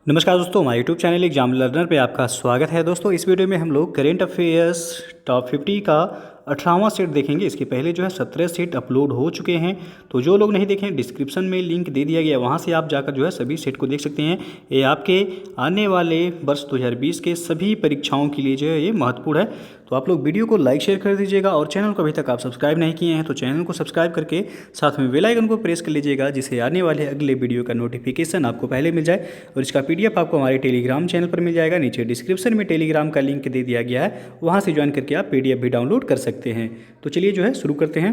नमस्कार दोस्तों, हमारे यूट्यूब चैनल एग्जाम लर्नर पे आपका स्वागत है। दोस्तों इस वीडियो में हम लोग करेंट अफेयर्स टॉप 50 का 18वां सेट देखेंगे। इसके पहले जो है 17 सेट अपलोड हो चुके हैं, तो जो लोग नहीं देखें डिस्क्रिप्शन में लिंक दे दिया गया, वहां से आप जाकर जो है सभी सेट को देख सकते हैं। ये आपके आने वाले वर्ष 2020 के सभी परीक्षाओं के लिए जो है ये महत्वपूर्ण है। तो आप लोग वीडियो को लाइक शेयर कर दीजिएगा और चैनल को अभी तक आप सब्सक्राइब नहीं किए हैं तो चैनल को सब्सक्राइब करके साथ में बेल आइकन को प्रेस कर लीजिएगा, जिससे आने वाले अगले वीडियो का नोटिफिकेशन आपको पहले मिल जाए। और इसका पीडीएफ आपको हमारे टेलीग्राम चैनल पर मिल जाएगा। नीचे डिस्क्रिप्शन में टेलीग्राम का लिंक दे दिया गया है, वहाँ से ज्वाइन करके आप पीडीएफ भी डाउनलोड कर सकते हैं। तो चलिए जो है शुरू करते हैं।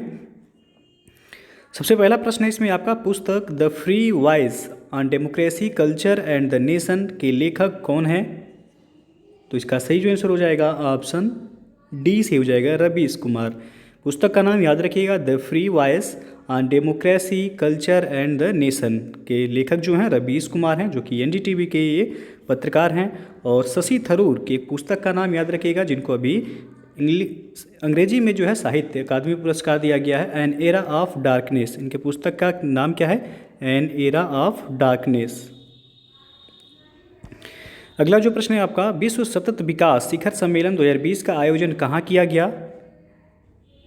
सबसे पहला प्रश्न है इसमें आपका, पुस्तक the free voice on democracy culture and the nation के लेखक कौन है? तो इसका सही जो आंसर हो जाएगा ऑप्शन डी से हो जाएगा, रवीश कुमार। पुस्तक का नाम याद रखिएगा, the free voice on democracy culture and the nation के लेखक जो हैं रवीश कुमार हैं, जो कि एनडीटीवी के ये पत्रकार हैं। और शशि थरूर के पुस्तक का नाम याद रखिएगा, जिनको अभी अंग्रेजी में जो है साहित्य अकादमी पुरस्कार दिया गया है, एन एरा ऑफ डार्कनेस। इनके पुस्तक का नाम क्या है? An era of darkness. अगला जो प्रश्न है आपका, विश्व सतत विकास शिखर सम्मेलन 2020 का आयोजन कहाँ किया गया?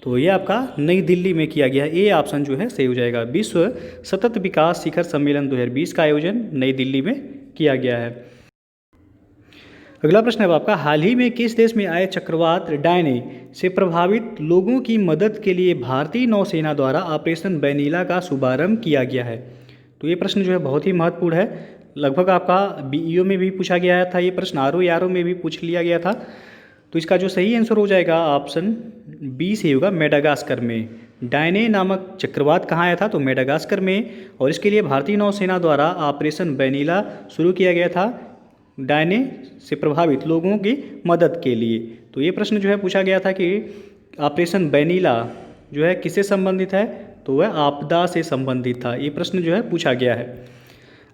तो ये आपका नई दिल्ली में किया गया है। ए ऑप्शन जो है सही हो जाएगा। विश्व सतत विकास शिखर सम्मेलन 2020 का आयोजन नई दिल्ली में किया गया है। अगला प्रश्न है आपका, हाल ही में किस देश में आए चक्रवात डायने से प्रभावित लोगों की मदद के लिए भारतीय नौसेना द्वारा ऑपरेशन वेनिला का शुभारंभ किया गया है? तो ये प्रश्न जो है बहुत ही महत्वपूर्ण है। लगभग आपका बीईओ में भी पूछा गया था ये प्रश्न, आरओ में भी पूछ लिया गया था। तो इसका जो सही आंसर हो जाएगा ऑप्शन बी से होगा, मेडागास्कर में। डायने नामक चक्रवात कहाँ आया था? तो मेडागास्कर में। और इसके लिए भारतीय नौसेना द्वारा ऑपरेशन वेनिला शुरू किया गया था, डायने से प्रभावित लोगों की मदद के लिए। तो ये प्रश्न जो है पूछा गया था कि ऑपरेशन वेनिला जो है किससे संबंधित है? तो वह आपदा से संबंधित था। ये प्रश्न जो है पूछा गया है।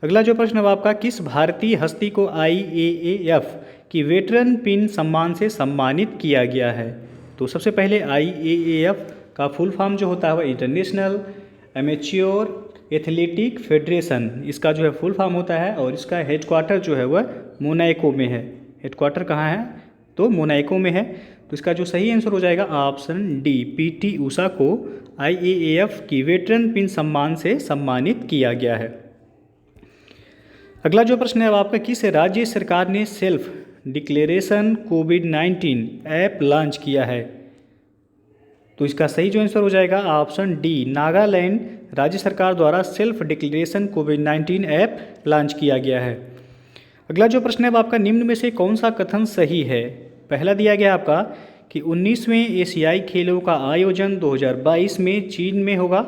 अगला जो प्रश्न है आपका, किस भारतीय हस्ती को IAAF की वेटरन पिन सम्मान से सम्मानित किया गया है? तो सबसे पहले IAAF का फुल फॉर्म जो होता है वह इंटरनेशनल एमेच्योर एथलेटिक फेडरेशन, इसका जो है फुल फॉर्म होता है। और इसका हेडक्वार्टर जो है वह मोनाको में है। हेडक्वार्टर कहाँ है? तो मोनाको में है। तो इसका जो सही आंसर हो जाएगा ऑप्शन डी, PT ऊषा को IAAF की वेटरन पिन सम्मान से सम्मानित किया गया है। अगला जो प्रश्न है वो आपका, किस राज्य सरकार ने सेल्फ डिक्लेरेशन कोविड-19 ऐप लॉन्च किया है? तो इसका सही जो आंसर हो जाएगा ऑप्शन डी, नागालैंड राज्य सरकार द्वारा सेल्फ डिक्लेरेशन कोविड-19 ऐप लॉन्च किया गया है। अगला जो प्रश्न है वो आपका, निम्न में से कौन सा कथन सही है? पहला दिया गया आपका कि 19वें एशियाई खेलों का आयोजन 2022 में चीन में होगा।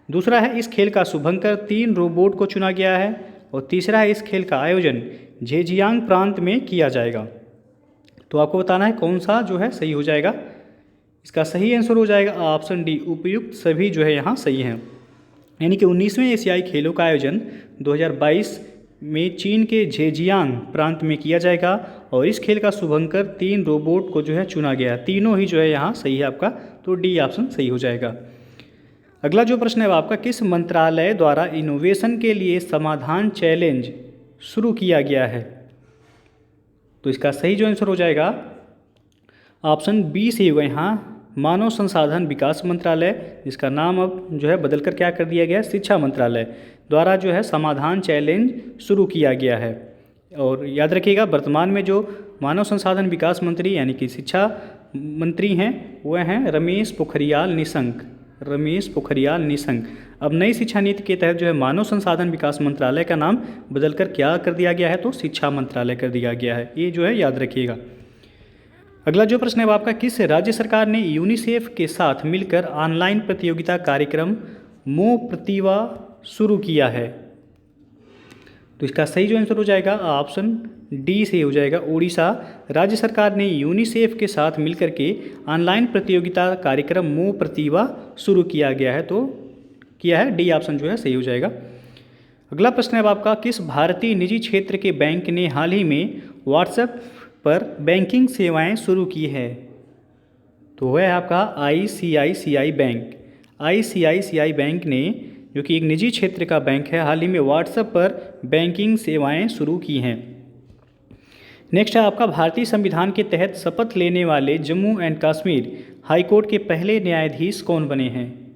दूसरा है, इस खेल का शुभंकर 3 रोबोट को चुना गया है। और तीसरा है, इस खेल का आयोजन झेजियांग प्रांत में किया जाएगा। तो आपको बताना है कौन सा जो है सही हो जाएगा। इसका सही आंसर हो जाएगा ऑप्शन डी, उपयुक्त सभी जो है यहाँ सही हैं। यानी कि 19वें एशियाई खेलों का आयोजन 2022 में चीन के झेजियांग प्रांत में किया जाएगा। और इस खेल का शुभंकर 3 रोबोट को जो है चुना गया। तीनों ही जो है यहाँ सही है आपका, तो डी ऑप्शन सही हो जाएगा। अगला जो प्रश्न है वो आपका, किस मंत्रालय द्वारा इनोवेशन के लिए समाधान चैलेंज शुरू किया गया है? तो इसका सही जो आंसर हो जाएगा ऑप्शन बी से होगा यहाँ, मानव संसाधन विकास मंत्रालय, जिसका नाम अब जो है बदलकर क्या कर दिया गया है, शिक्षा मंत्रालय द्वारा जो है समाधान चैलेंज शुरू किया गया है। और याद रखिएगा, वर्तमान में जो मानव संसाधन विकास मंत्री यानी कि शिक्षा मंत्री हैं वह हैं रमेश पोखरियाल निशंक। अब नई शिक्षा नीति के तहत जो है मानव संसाधन विकास मंत्रालय का नाम बदलकर क्या कर दिया गया है? तो शिक्षा मंत्रालय कर दिया गया है। ये जो है याद रखिएगा। अगला जो प्रश्न है वो आपका, किस राज्य सरकार ने यूनिसेफ के साथ मिलकर ऑनलाइन प्रतियोगिता कार्यक्रम मो प्रतिभा शुरू किया है? तो इसका सही जो आंसर हो जाएगा ऑप्शन डी से हो जाएगा, उड़ीसा राज्य सरकार ने यूनिसेफ के साथ मिलकर के ऑनलाइन प्रतियोगिता कार्यक्रम मो प्रतिभा शुरू किया गया है। तो किया है, डी ऑप्शन जो है सही हो जाएगा। अगला प्रश्न है आपका, किस भारतीय निजी क्षेत्र के बैंक ने हाल ही में व्हाट्सएप पर बैंकिंग सेवाएं शुरू की है? तो वह है आपका ICICI बैंक। ICICI बैंक ने जो कि एक निजी क्षेत्र का बैंक है, हाल ही में व्हाट्सएप पर बैंकिंग सेवाएं शुरू की हैं। नेक्स्ट है आपका, भारतीय संविधान के तहत शपथ लेने वाले जम्मू एंड कश्मीर हाईकोर्ट के पहले न्यायाधीश कौन बने हैं?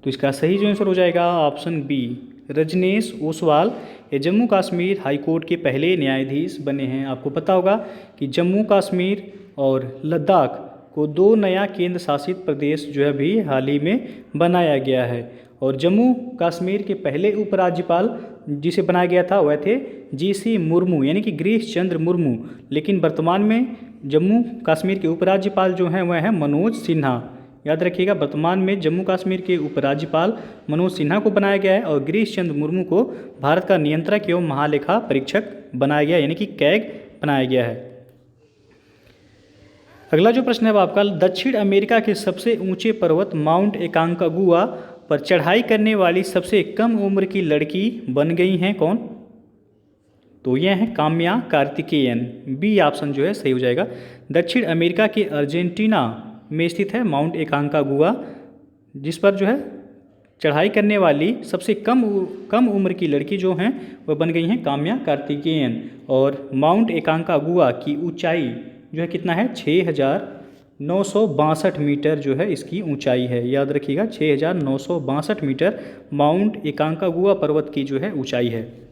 तो इसका सही जो आंसर हो जाएगा ऑप्शन बी, रजनीश ओसवाल। ये जम्मू कश्मीर हाईकोर्ट के पहले न्यायाधीश बने हैं। आपको पता होगा कि जम्मू कश्मीर और लद्दाख को 2 नया केंद्र शासित प्रदेश जो है अभी हाल ही में बनाया गया है। और जम्मू कश्मीर के पहले उपराज्यपाल जिसे बनाया गया था वह थे जीसी मुर्मू, यानी कि गिरीश चंद्र मुर्मू। लेकिन वर्तमान में जम्मू कश्मीर के उपराज्यपाल जो हैं वह हैं मनोज सिन्हा। याद रखिएगा, वर्तमान में जम्मू कश्मीर के उपराज्यपाल मनोज सिन्हा को बनाया गया है और गिरीश चंद्र मुर्मू को भारत का नियंत्रक एवं महालेखा परीक्षक बनाया गया, यानी कि कैग बनाया गया है। अगला जो प्रश्न है वो आपका, दक्षिण अमेरिका के सबसे ऊंचे पर्वत माउंट एकांकागुआ पर चढ़ाई करने वाली सबसे कम उम्र की लड़की बन गई हैं कौन? तो यह है काम्या कार्तिकेयन। बी ऑप्शन जो है सही हो जाएगा। दक्षिण अमेरिका के अर्जेंटीना में स्थित है माउंट एकांकागुआ, जिस पर जो है चढ़ाई करने वाली सबसे कम उम्र की लड़की जो हैं वह बन गई हैं काम्या कार्तिकेयन। और माउंट एकांकागुआ की ऊंचाई जो है कितना है, 6,962 मीटर जो है इसकी ऊंचाई है। याद रखिएगा, 6,962 मीटर माउंट एकांकागुआ पर्वत की जो है ऊंचाई है।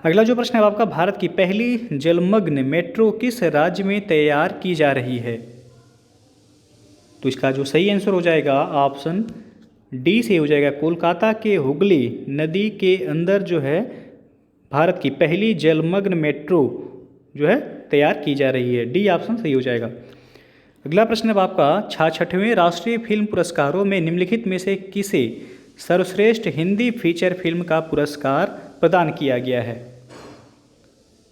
अगला जो प्रश्न है आपका, भारत की पहली जलमग्न मेट्रो किस राज्य में तैयार की जा रही है? तो इसका जो सही आंसर हो जाएगा ऑप्शन डी से हो जाएगा। कोलकाता के हुगली नदी के अंदर जो है भारत की पहली जलमग्न मेट्रो जो है तैयार की जा रही है। डी ऑप्शन सही हो जाएगा। अगला प्रश्न है आपका, 66वें राष्ट्रीय फिल्म पुरस्कारों में निम्नलिखित में से किसे सर्वश्रेष्ठ हिंदी फीचर फिल्म का पुरस्कार प्रदान किया गया है?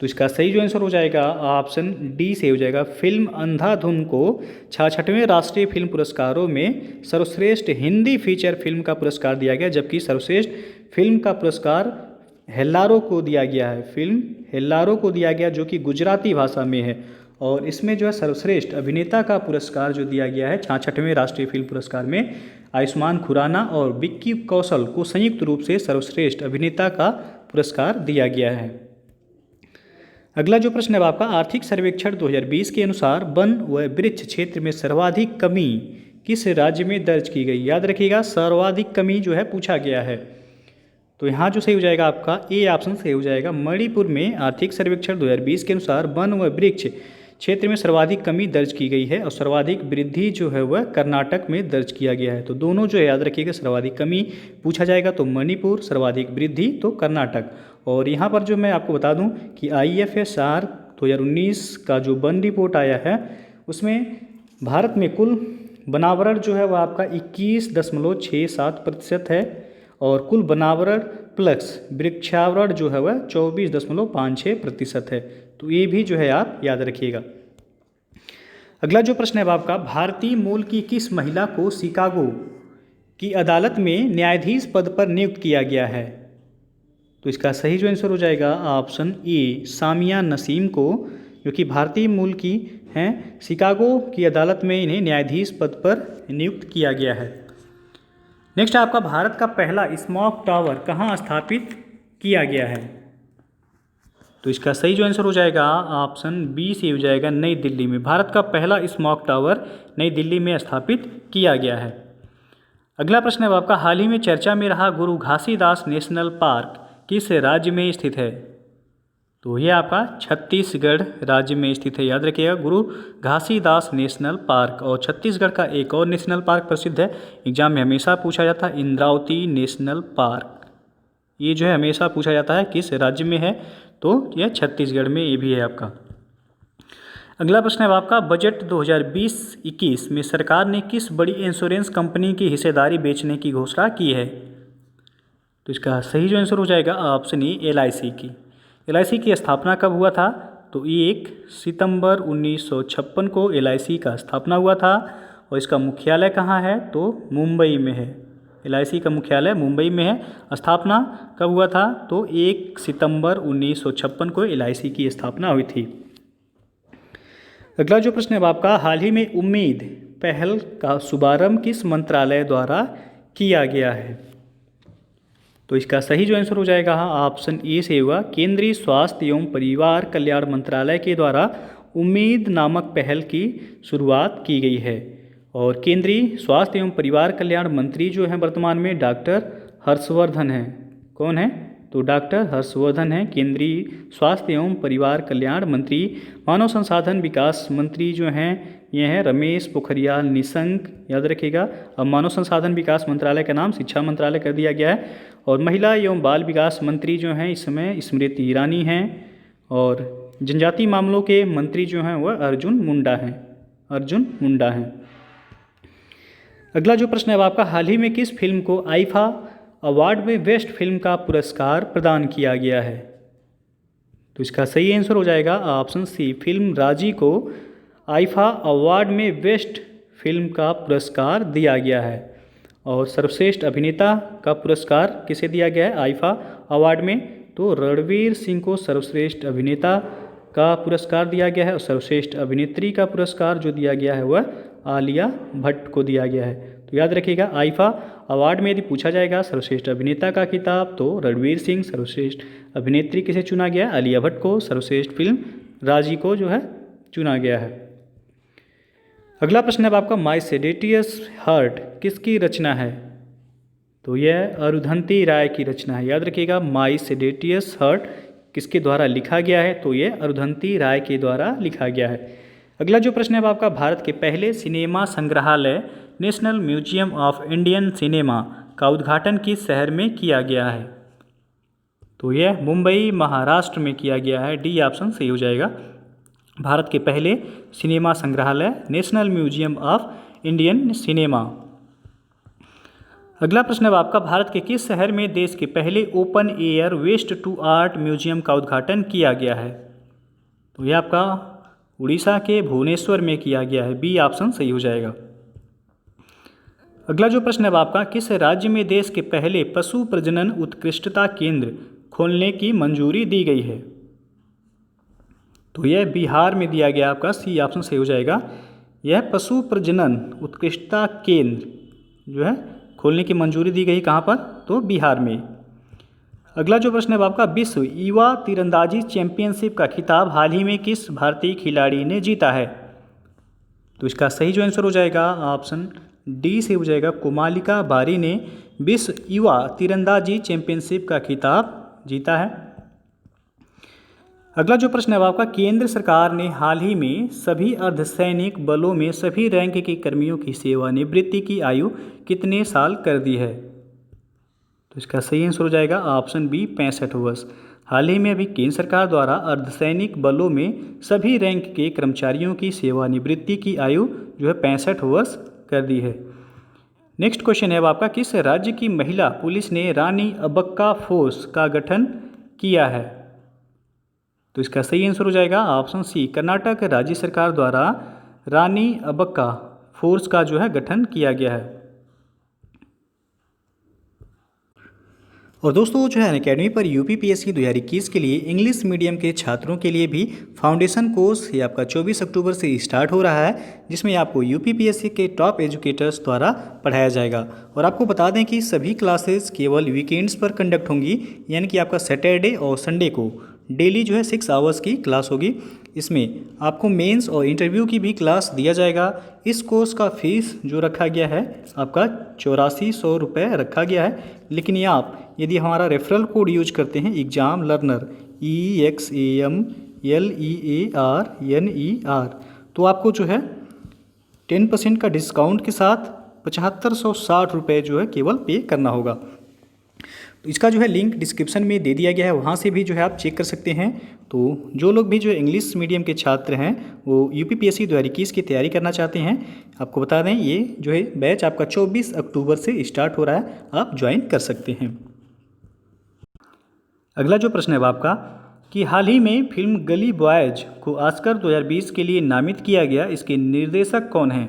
तो इसका सही जो आंसर हो जाएगा ऑप्शन डी से हो जाएगा। फिल्म अंधाधुन को 66वें राष्ट्रीय फिल्म पुरस्कारों में सर्वश्रेष्ठ हिंदी फीचर फिल्म का पुरस्कार दिया गया, जबकि सर्वश्रेष्ठ फिल्म का पुरस्कार हेल्लारो को दिया गया है। फिल्म हेल्लारो को दिया गया जो कि गुजराती भाषा में है। और इसमें जो है सर्वश्रेष्ठ अभिनेता का पुरस्कार जो दिया गया है 66वें राष्ट्रीय फिल्म पुरस्कार में आयुष्मान खुराना और विक्की कौशल को संयुक्त रूप से सर्वश्रेष्ठ अभिनेता का पुरस्कार दिया गया है। अगला जो प्रश्न है आपका, आर्थिक सर्वेक्षण 2020 के अनुसार वन व वृक्ष क्षेत्र में सर्वाधिक कमी किस राज्य में दर्ज की गई? याद रखिएगा, सर्वाधिक कमी जो है पूछा गया है। तो यहाँ जो सही हो जाएगा आपका ए ऑप्शन सही हो जाएगा। मणिपुर में आर्थिक सर्वेक्षण 2020 के अनुसार वन व वृक्ष क्षेत्र में सर्वाधिक कमी दर्ज की गई है और सर्वाधिक वृद्धि जो है वह कर्नाटक में दर्ज किया गया है। तो दोनों जो है याद रखिएगा, सर्वाधिक कमी पूछा जाएगा तो मणिपुर, सर्वाधिक वृद्धि तो कर्नाटक। और यहाँ पर जो मैं आपको बता दूँ कि IFSR 2019 का जो वन रिपोर्ट आया है उसमें भारत में कुल वनावरण जो है वह आपका 21.67% है और कुल वनावरण प्लस वृक्षावरण जो है वह 24.56% है। तो ये भी जो है आप याद रखिएगा। अगला जो प्रश्न है आपका, भारतीय मूल की किस महिला को शिकागो की अदालत में न्यायाधीश पद पर नियुक्त किया गया है? तो इसका सही जो आंसर हो जाएगा ऑप्शन ए, सामिया नसीम को, जो कि भारतीय मूल की हैं। शिकागो की अदालत में इन्हें न्यायाधीश पद पर नियुक्त किया गया है। नेक्स्ट आपका, भारत का पहला स्मॉग टावर कहाँ स्थापित किया गया है? तो इसका सही जो आंसर हो जाएगा ऑप्शन बी से हो जाएगा, नई दिल्ली में। भारत का पहला स्मॉग टावर नई दिल्ली में स्थापित किया गया है। अगला प्रश्न है आपका, हाल ही में चर्चा में रहा गुरु घासीदास नेशनल पार्क किस राज्य में स्थित है? तो ये आपका छत्तीसगढ़ राज्य में स्थित है। याद रखिएगा, गुरु घासीदास नेशनल पार्क। और छत्तीसगढ़ का एक और नेशनल पार्क प्रसिद्ध है, एग्जाम में हमेशा पूछा जाता है, इंद्रावती नेशनल पार्क। ये जो है हमेशा पूछा जाता है किस राज्य में है, तो यह छत्तीसगढ़ में ये भी है आपका। अगला प्रश्न है आपका, बजट 2020-21 में सरकार ने किस बड़ी इंश्योरेंस कंपनी की हिस्सेदारी बेचने की घोषणा की है? तो इसका सही जो आंसर हो जाएगा ऑप्शन ए, LIC की। LIC की स्थापना कब हुआ था? तो 1 सितंबर 1956 को LIC का स्थापना हुआ था। और इसका मुख्यालय कहाँ है? तो मुंबई में है। LIC का मुख्यालय मुंबई में है। स्थापना कब हुआ था? तो 1 सितंबर 1956 को LIC की स्थापना हुई थी। अगला जो प्रश्न है आपका, हाल ही में उम्मीद पहल का शुभारंभ किस मंत्रालय द्वारा किया गया है। तो इसका सही जो आंसर हो जाएगा ऑप्शन ए से होगा, केंद्रीय स्वास्थ्य एवं परिवार कल्याण मंत्रालय के द्वारा उम्मीद नामक पहल की शुरुआत की गई है। और केंद्रीय स्वास्थ्य एवं परिवार कल्याण मंत्री जो हैं वर्तमान में डॉक्टर हर्षवर्धन हैं। कौन है? तो डॉक्टर हर्षवर्धन हैं केंद्रीय स्वास्थ्य एवं परिवार कल्याण मंत्री। मानव संसाधन विकास मंत्री जो हैं ये हैं रमेश पोखरियाल निशंक, याद रखिएगा। अब मानव संसाधन विकास मंत्रालय का नाम शिक्षा मंत्रालय कर दिया गया है। और महिला एवं बाल विकास मंत्री जो हैं इस समय स्मृति ईरानी हैं। और जनजातीय मामलों के मंत्री जो हैं वह अर्जुन मुंडा हैं। अगला जो प्रश्न है आपका, हाल ही में किस फिल्म को आईफा अवार्ड में बेस्ट फिल्म का पुरस्कार प्रदान किया गया है? तो इसका सही आंसर हो जाएगा ऑप्शन सी, फिल्म राजी को आईफा अवार्ड में बेस्ट फिल्म का पुरस्कार दिया गया है। और सर्वश्रेष्ठ अभिनेता का पुरस्कार किसे दिया गया है आईफा अवार्ड में? तो रणवीर सिंह को सर्वश्रेष्ठ अभिनेता का पुरस्कार दिया गया है। और सर्वश्रेष्ठ अभिनेत्री का पुरस्कार जो दिया गया है वह आलिया भट्ट को दिया गया है। तो याद रखिएगा, आईफा अवार्ड में यदि पूछा जाएगा सर्वश्रेष्ठ अभिनेता का खिताब तो रणवीर सिंह, सर्वश्रेष्ठ अभिनेत्री किसे चुना गया? आलिया भट्ट को, सर्वश्रेष्ठ फिल्म राजी को जो है चुना गया है। अगला प्रश्न है आपका, माई सेडेटियस हार्ट किसकी रचना है? तो यह अरुंधति राय की रचना है। याद रखिएगा, माई सेडेटियस हार्ट किसके द्वारा लिखा गया है? तो यह अरुंधति राय के द्वारा लिखा गया है। अगला जो प्रश्न है आपका, भारत के पहले सिनेमा संग्रहालय national museum of Indian cinema का उद्घाटन किस शहर में किया गया है? तो यह मुंबई महाराष्ट्र में किया गया है। डी ऑप्शन सही हो जाएगा। भारत के पहले सिनेमा संग्रहालय national museum of Indian cinema. अगला प्रश्न है आपका, भारत के किस शहर में देश के पहले open air waste to art museum का उद्घाटन किया गया है? तो यह आपका उड़ीसा के भुवनेश्वर में किया गया है। बी ऑप्शन सही हो जाएगा। अगला जो प्रश्न है आपका, किस राज्य में देश के पहले पशु प्रजनन उत्कृष्टता केंद्र खोलने की मंजूरी दी गई है? तो यह बिहार में दिया गया आपका। सी ऑप्शन सही हो जाएगा। यह पशु प्रजनन उत्कृष्टता केंद्र जो है खोलने की मंजूरी दी गई कहाँ पर? तो बिहार में। अगला जो प्रश्न है आपका, विश्व युवा तीरंदाजी चैंपियनशिप का खिताब हाल ही में किस भारतीय खिलाड़ी ने जीता है? तो इसका सही जो आंसर हो जाएगा ऑप्शन डी से हो जाएगा, कोमालिका बारी ने विश्व युवा तीरंदाजी चैंपियनशिप का खिताब जीता है। अगला जो प्रश्न है आपका, केंद्र सरकार ने हाल ही में सभी अर्धसैनिक बलों में सभी रैंक के कर्मियों की सेवानिवृत्ति की आयु कितने साल कर दी है? तो इसका सही आंसर हो जाएगा ऑप्शन बी, 65 वर्ष। हाल ही में अभी केंद्र सरकार द्वारा अर्धसैनिक बलों में सभी रैंक के कर्मचारियों की सेवानिवृत्ति की आयु जो है 65 वर्ष कर दी है। नेक्स्ट क्वेश्चन है आपका, किस राज्य की महिला पुलिस ने रानी अब्बक्का फोर्स का गठन किया है? तो इसका सही आंसर हो जाएगा ऑप्शन सी, कर्नाटक राज्य सरकार द्वारा रानी अब्बक्का फोर्स का जो है गठन किया गया है। और दोस्तों जो है अनअकैडमी पर यूपीपीएससी 2021 के लिए इंग्लिश मीडियम के छात्रों के लिए भी फाउंडेशन कोर्स ये आपका 24 अक्टूबर से स्टार्ट हो रहा है, जिसमें आपको यूपीपीएससी के टॉप एजुकेटर्स द्वारा पढ़ाया जाएगा। और आपको बता दें कि सभी क्लासेस केवल वीकेंड्स पर कंडक्ट होंगी, यानी कि आपका सैटरडे और संडे को डेली जो है 6 आवर्स की क्लास होगी। इसमें आपको मेंस और इंटरव्यू की भी क्लास दिया जाएगा। इस कोर्स का फीस जो रखा गया है आपका 8400 रुपये रखा गया है। लेकिन ये आप यदि हमारा रेफरल कोड यूज करते हैं एग्जाम लर्नर EXAMLEARNER तो आपको जो है 10% का डिस्काउंट के साथ 7560 रुपये जो है केवल पे करना होगा। तो इसका जो है लिंक डिस्क्रिप्शन में दे दिया गया है, वहाँ से भी जो है आप चेक कर सकते हैं। तो जो लोग भी जो इंग्लिश मीडियम के छात्र हैं वो यूपीपीएससी 2021 की तैयारी करना चाहते हैं, आपको बता दें ये जो है बैच आपका 24 अक्टूबर से स्टार्ट हो रहा है, आप ज्वाइन कर सकते हैं। अगला जो प्रश्न है आपका कि हाल ही में फिल्म गली बॉयज को ऑस्कर 2020 के लिए नामित किया गया, इसके निर्देशक कौन हैं?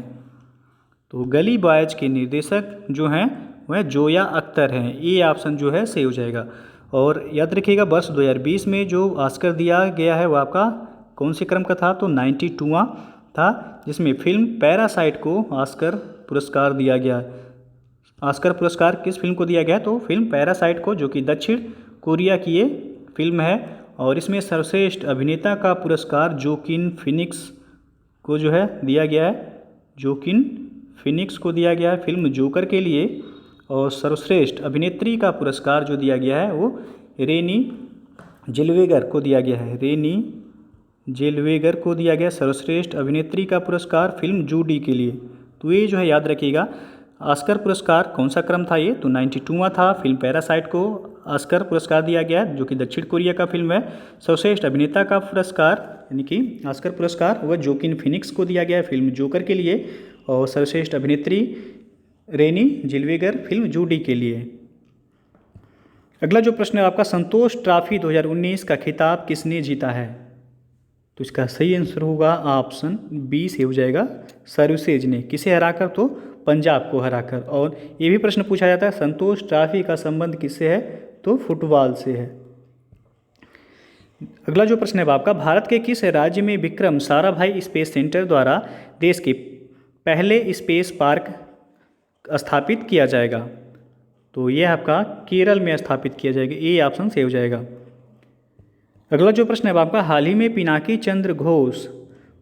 तो गली बॉयज के निर्देशक जो हैं वह जोया अख्तर हैं। ये ऑप्शन जो है सही हो जाएगा। और याद रखिएगा वर्ष 2020 में जो ऑस्कर दिया गया है वो आपका कौन से क्रम का था? तो 92वां था, जिसमें फिल्म पैरासाइट को ऑस्कर पुरस्कार दिया गया। ऑस्कर पुरस्कार किस फिल्म को दिया गया? तो फिल्म पैरासाइट को, जो कि दक्षिण कोरिया की ये फिल्म है। और इसमें सर्वश्रेष्ठ अभिनेता का पुरस्कार जोकिन फिनिक्स को जो है दिया गया है, जोकिन फिनिक्स को दिया गया है फिल्म जोकर के लिए। और सर्वश्रेष्ठ अभिनेत्री का पुरस्कार जो दिया गया है वो रेनी जेल्वेगर को दिया गया है, रेनी जेल्वेगर को दिया गया सर्वश्रेष्ठ अभिनेत्री का पुरस्कार फिल्म जूडी के लिए। तो ये जो है याद रखिएगा। ऑस्कर पुरस्कार कौन सा क्रम था? ये तो 92वां था। फिल्म पैरासाइट को ऑस्कर पुरस्कार दिया गया है, जो कि दक्षिण कोरिया का फिल्म है। सर्वश्रेष्ठ अभिनेता का पुरस्कार यानी कि ऑस्कर पुरस्कार वह जोकिन फिनिक्स को दिया गया है फिल्म जोकर के लिए। और सर्वश्रेष्ठ अभिनेत्री रेनी जेल्वेगर फिल्म जूडी के लिए। अगला जो प्रश्न है आपका, संतोष ट्रॉफी 2019 का खिताब किसने जीता है? तो इसका सही आंसर होगा ऑप्शन बी से हो जाएगा, सर्विसेज ने। किसे हराकर? तो पंजाब को हराकर। और ये भी प्रश्न पूछा जाता है संतोष ट्रॉफी का संबंध किससे है? तो फुटबॉल से है। अगला जो प्रश्न है आपका, भारत के किस राज्य में विक्रम साराभाई स्पेस सेंटर द्वारा देश के पहले स्पेस पार्क स्थापित किया जाएगा? तो यह आपका केरल में स्थापित किया जाएगा। ए ऑप्शन से हो जाएगा। अगला जो प्रश्न है आपका, हाल ही में पिनाकी चंद्र घोष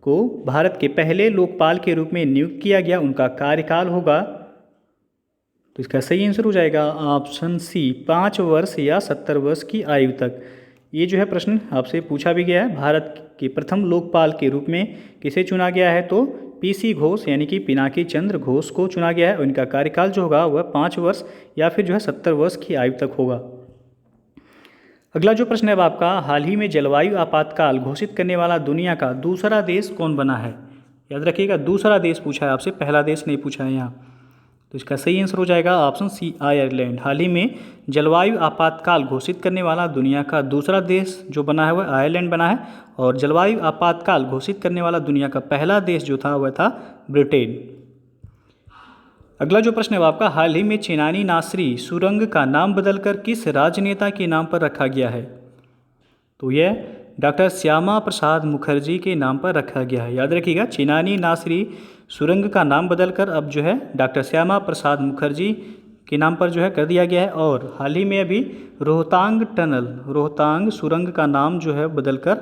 को भारत के पहले लोकपाल के रूप में नियुक्त किया गया, उनका कार्यकाल होगा? तो इसका सही आंसर हो जाएगा ऑप्शन सी, 5 वर्ष या 70 वर्ष की आयु तक। ये जो है प्रश्न आपसे पूछा भी गया है। भारत के प्रथम लोकपाल के रूप में किसे चुना गया है? तो पीसी घोष यानी कि पिनाकी चंद्र घोष को चुना गया है। उनका कार्यकाल जो होगा वह 5 वर्ष या फिर जो है 70 वर्ष की आयु तक होगा। अगला जो प्रश्न है आपका, हाल ही में जलवायु आपातकाल घोषित करने वाला दुनिया का दूसरा देश कौन बना है? याद रखिएगा, दूसरा देश पूछा है आपसे, पहला देश नहीं पूछा है यहाँ। तो इसका सही आंसर हो जाएगा ऑप्शन सी, आयरलैंड। हाल ही में जलवायु आपातकाल घोषित करने वाला दुनिया का दूसरा देश जो बना है वह आयरलैंड बना है। और जलवायु आपातकाल घोषित करने वाला दुनिया का पहला देश जो था वह था ब्रिटेन। अगला जो प्रश्न है आपका, हाल ही में चेनानी नासरी सुरंग का नाम बदलकर किस राजनेता के नाम पर रखा गया है? तो यह डॉक्टर श्यामा प्रसाद मुखर्जी के नाम पर रखा गया है। याद रखिएगा, चेनानी नासरी सुरंग का नाम बदलकर अब जो है डॉक्टर श्यामा प्रसाद मुखर्जी के नाम पर जो है कर दिया गया है। और हाल ही में अभी रोहतांग सुरंग का नाम जो है बदलकर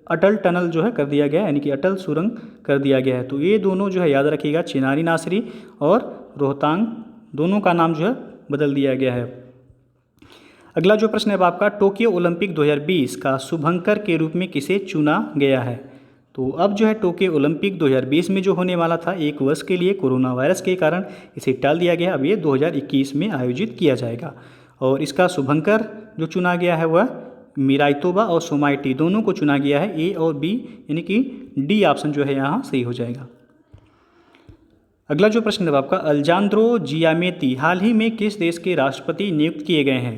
अटल टनल जो है कर दिया गया है, यानी कि अटल सुरंग कर दिया गया है। तो ये दोनों जो है याद रखिएगा, चेनानी नासरी और रोहतांग, दोनों का नाम जो है बदल दिया गया है। अगला जो प्रश्न है आपका, टोक्यो ओलंपिक 2020 का शुभंकर के रूप में किसे चुना गया है? तो अब जो है टोक्यो ओलंपिक 2020 में जो होने वाला था 1 वर्ष के लिए कोरोना वायरस के कारण इसे टाल दिया गया। अब ये 2021 में आयोजित किया जाएगा। और इसका शुभंकर जो चुना गया है वह मिराइतोबा और सोमाइटी दोनों को चुना गया है। ए और बी यानी कि डी ऑप्शन जो है यहाँ सही हो जाएगा। अगला जो प्रश्न है आपका, अल्जांद्रो जियामेती हाल ही में किस देश के राष्ट्रपति नियुक्त किए गए हैं?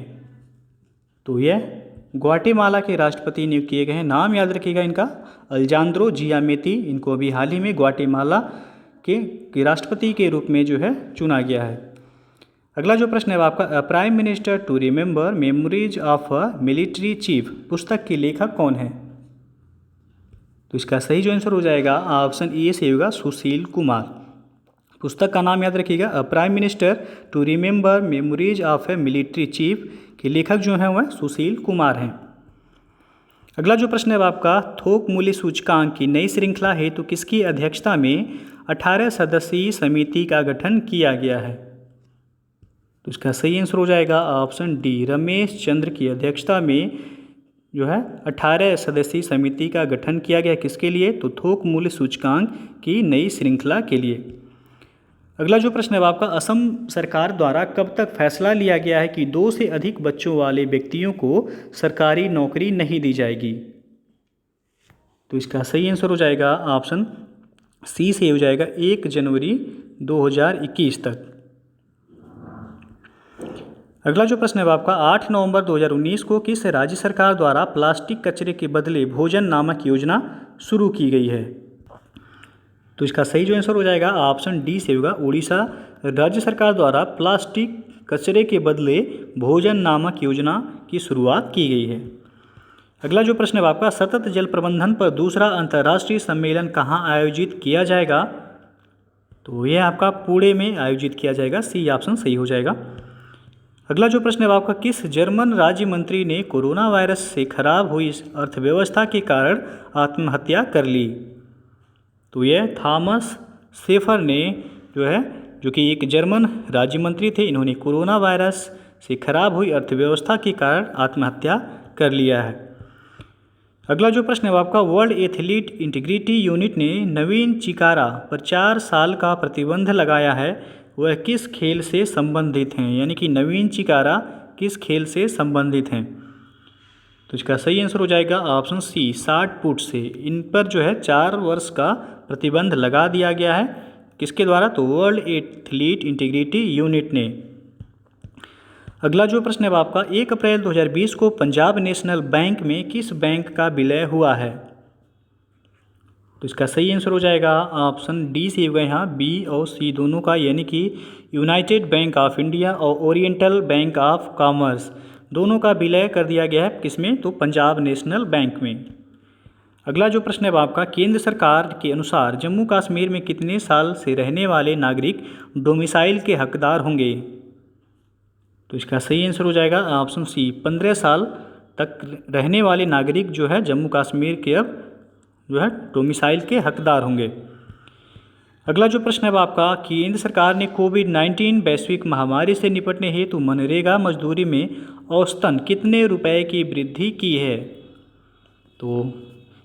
तो यह ग्वाटेमाला के राष्ट्रपति नियुक्त किए गए हैं। नाम याद रखिएगा इनका, अल्जांद्रो जियामेती। इनको अभी हाल ही में ग्वाटेमाला के राष्ट्रपति के रूप में जो है चुना गया है। अगला जो प्रश्न है आपका, prime minister to remember memories of a military chief पुस्तक के लेखक कौन है? तो इसका सही जो आंसर हो जाएगा ऑप्शन ए से होगा, सुशील कुमार। पुस्तक का नाम याद रखिएगा, a prime minister to remember memories of a military chief के लेखक जो हैं वह सुशील कुमार हैं। अगला जो प्रश्न है आपका, थोक मूल्य सूचकांक की नई श्रृंखला हेतु किसकी अध्यक्षता में 18 सदस्यीय समिति का गठन किया गया है? तो इसका सही आंसर हो जाएगा ऑप्शन डी, रमेश चंद्र की अध्यक्षता में जो है 18 सदस्यीय समिति का गठन किया गया। किसके लिए? तो थोक मूल्य सूचकांक की नई श्रृंखला के लिए। अगला जो प्रश्न है आपका, असम सरकार द्वारा कब तक फैसला लिया गया है कि 2 से अधिक बच्चों वाले व्यक्तियों को सरकारी नौकरी नहीं दी जाएगी? तो इसका सही आंसर हो जाएगा ऑप्शन सी से हो जाएगा, 1 जनवरी 2021 तक। अगला जो प्रश्न है आपका, 8 नवंबर 2019 को किस राज्य सरकार द्वारा प्लास्टिक कचरे के बदले भोजन नामक योजना शुरू की गई है? तो इसका सही जो आंसर हो जाएगा ऑप्शन डी से होगा, उड़ीसा राज्य सरकार द्वारा प्लास्टिक कचरे के बदले भोजन नामक योजना की शुरुआत की गई है। अगला जो प्रश्न है आपका, सतत जल प्रबंधन पर दूसरा अंतर्राष्ट्रीय सम्मेलन कहाँ आयोजित किया जाएगा? तो ये आपका पुणे में आयोजित किया जाएगा, सी ऑप्शन सही हो जाएगा। अगला जो प्रश्न है आपका, किस जर्मन राज्य मंत्री ने कोरोना वायरस से खराब हुई अर्थव्यवस्था के कारण आत्महत्या कर ली? तो यह थॉमस शेफर ने जो कि एक जर्मन राज्य मंत्री थे, इन्होंने कोरोना वायरस से खराब हुई अर्थव्यवस्था के कारण आत्महत्या कर लिया है। अगला जो प्रश्न है आपका, वर्ल्ड एथलीट इंटीग्रिटी यूनिट ने नवीन चिकारा पर 4 साल का प्रतिबंध लगाया है, वह किस खेल से संबंधित हैं? यानी कि नवीन चिकारा किस खेल से संबंधित हैं? तो इसका सही आंसर हो जाएगा ऑप्शन सी, 60 फुट से। इन पर 4 वर्ष का प्रतिबंध लगा दिया गया है, किसके द्वारा? तो वर्ल्ड एथलीट इंटीग्रिटी यूनिट ने। अगला जो प्रश्न है आपका, 1 अप्रैल 2020 को पंजाब नेशनल बैंक में किस बैंक का विलय हुआ है? तो इसका सही आंसर हो जाएगा ऑप्शन डी से हुआ यहाँ, बी और सी दोनों का, यानी कि यूनाइटेड बैंक ऑफ इंडिया और ओरिएंटल बैंक ऑफ कॉमर्स दोनों का विलय कर दिया गया है, किसमें? तो पंजाब नेशनल बैंक में। अगला जो प्रश्न है आपका, केंद्र सरकार के अनुसार जम्मू कश्मीर में कितने साल से रहने वाले नागरिक डोमिसाइल के हकदार होंगे? तो इसका सही आंसर हो जाएगा ऑप्शन सी, 15 साल तक रहने वाले नागरिक जम्मू कश्मीर के अब डोमिसाइल के हकदार होंगे। अगला जो प्रश्न है आपका, केंद्र सरकार ने कोविड-19 वैश्विक महामारी से निपटने हेतु मनरेगा मजदूरी में औसतन कितने रुपए की वृद्धि की है? तो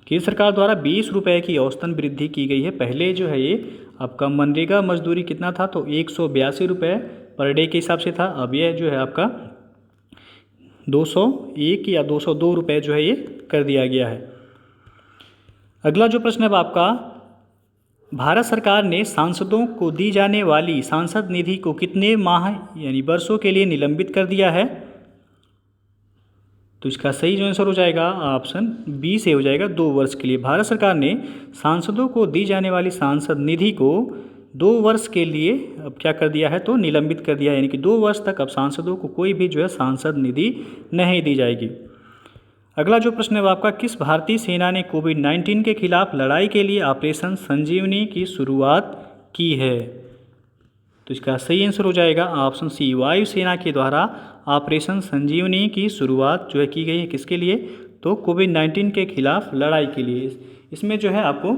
केंद्र सरकार द्वारा 20 रुपये की औसतन वृद्धि की गई है। पहले ये आपका मनरेगा मजदूरी कितना था? तो 182 रुपये पर डे के हिसाब से था। अब यह आपका 201 या 202 रुपये ये कर दिया गया है। अगला जो प्रश्न है आपका, भारत सरकार ने सांसदों को दी जाने वाली सांसद निधि को कितने माह यानी वर्षों के लिए निलंबित कर दिया है? तो इसका सही आंसर हो जाएगा ऑप्शन बी से हो जाएगा, 2 वर्ष के लिए। भारत सरकार ने सांसदों को दी जाने वाली सांसद निधि को 2 वर्ष के लिए अब क्या कर दिया है? तो निलंबित कर दिया है, यानी कि 2 वर्ष तक अब सांसदों को कोई भी सांसद निधि नहीं दी जाएगी। अगला जो प्रश्न है आपका, किस भारतीय सेना ने कोविड-19 के खिलाफ लड़ाई के लिए ऑपरेशन संजीवनी की शुरुआत की है? तो इसका सही आंसर हो जाएगा ऑप्शन सी, वायुसेना के द्वारा ऑपरेशन संजीवनी की शुरुआत की गई है, किसके लिए? तो कोविड-19 के खिलाफ लड़ाई के लिए। इसमें आपको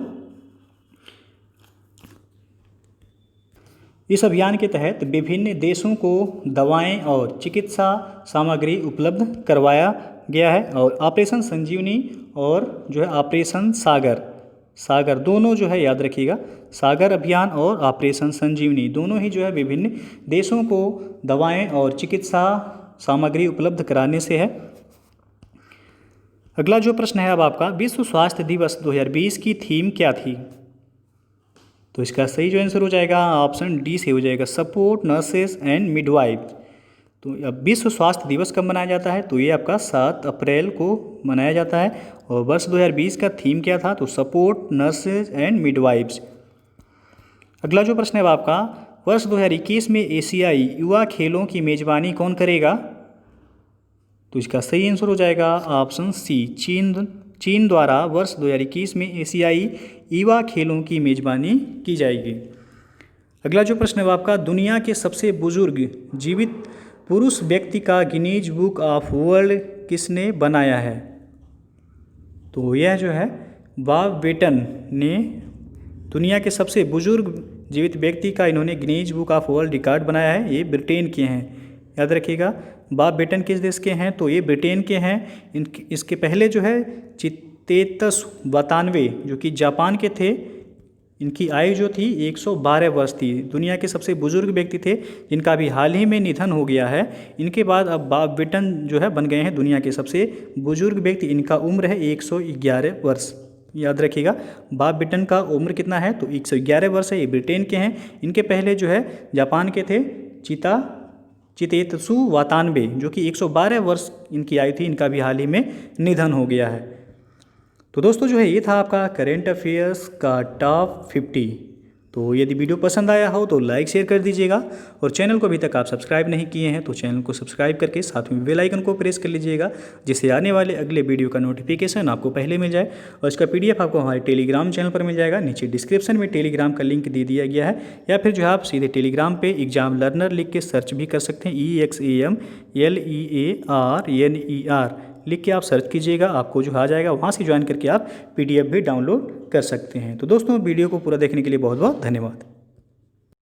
इस अभियान के तहत विभिन्न देशों को दवाएं और चिकित्सा सामग्री उपलब्ध करवाया गया है। और ऑपरेशन संजीवनी और ऑपरेशन सागर दोनों याद रखिएगा, सागर अभियान और ऑपरेशन संजीवनी दोनों ही विभिन्न देशों को दवाएं और चिकित्सा सामग्री उपलब्ध कराने से है। अगला जो प्रश्न है अब आपका, विश्व स्वास्थ्य दिवस 2020 की थीम क्या थी? तो इसका सही आंसर हो जाएगा ऑप्शन डी से हो जाएगा, सपोर्ट नर्सेस एंड मिडवाइफ। तो अब विश्व स्वास्थ्य दिवस कब मनाया जाता है? तो ये आपका 7 अप्रैल को मनाया जाता है। और वर्ष 2020 का थीम क्या था? तो सपोर्ट नर्सेज एंड मिडवाइफ्स। अगला जो प्रश्न है आपका, वर्ष 2021 में एशियाई युवा खेलों की मेजबानी कौन करेगा? तो इसका सही आंसर हो जाएगा ऑप्शन सी, चीन द्वारा वर्ष 2021 में एशियाई युवा खेलों की मेजबानी की जाएगी। अगला जो प्रश्न है आपका, दुनिया के सबसे बुजुर्ग जीवित पुरुष व्यक्ति का गिनीज बुक ऑफ वर्ल्ड किसने बनाया है? तो यह बॉब बेटन ने दुनिया के सबसे बुजुर्ग जीवित व्यक्ति का इन्होंने Guinness book of world record बनाया है। ये ब्रिटेन के हैं, याद रखिएगा। बॉब बेटन किस देश के हैं? तो ये ब्रिटेन के हैं। इसके पहले चितेतस वातानवे जो कि जापान के थे, इनकी आयु थी 112 वर्ष थी। दुनिया के सबसे बुजुर्ग व्यक्ति थे, जिनका अभी हाल ही में निधन हो गया है। इनके बाद अब बॉब बेटन बन गए हैं दुनिया के सबसे बुजुर्ग व्यक्ति। इनका उम्र है 111 वर्ष, याद रखिएगा। बॉब बेटन का उम्र कितना है? तो 111 वर्ष है। ये ब्रिटेन के हैं। इनके पहले जापान के थे चितेतसु वातानबे, जो कि 112 वर्ष इनकी आयु थी। इनका भी हाल ही में निधन हो गया है। तो दोस्तों ये था आपका करेंट अफेयर्स का टॉप 50। तो यदि वीडियो पसंद आया हो तो लाइक शेयर कर दीजिएगा, और चैनल को अभी तक आप सब्सक्राइब नहीं किए हैं तो चैनल को सब्सक्राइब करके साथ में बेल आइकन को प्रेस कर लीजिएगा, जिससे आने वाले अगले वीडियो का नोटिफिकेशन आपको पहले मिल जाए। और इसका PDF आपको हमारे टेलीग्राम चैनल पर मिल जाएगा। नीचे डिस्क्रिप्शन में टेलीग्राम का लिंक दे दिया गया है, या फिर जो है आप सीधे टेलीग्राम पे एग्जाम लर्नर लिख के सर्च भी कर सकते हैं। EXAMLEARNER लिख के आप सर्च कीजिएगा, आपको जो आ जाएगा। वहाँ से ज्वाइन करके आप PDF भी डाउनलोड कर सकते हैं। तो दोस्तों वीडियो को पूरा देखने के लिए बहुत बहुत धन्यवाद।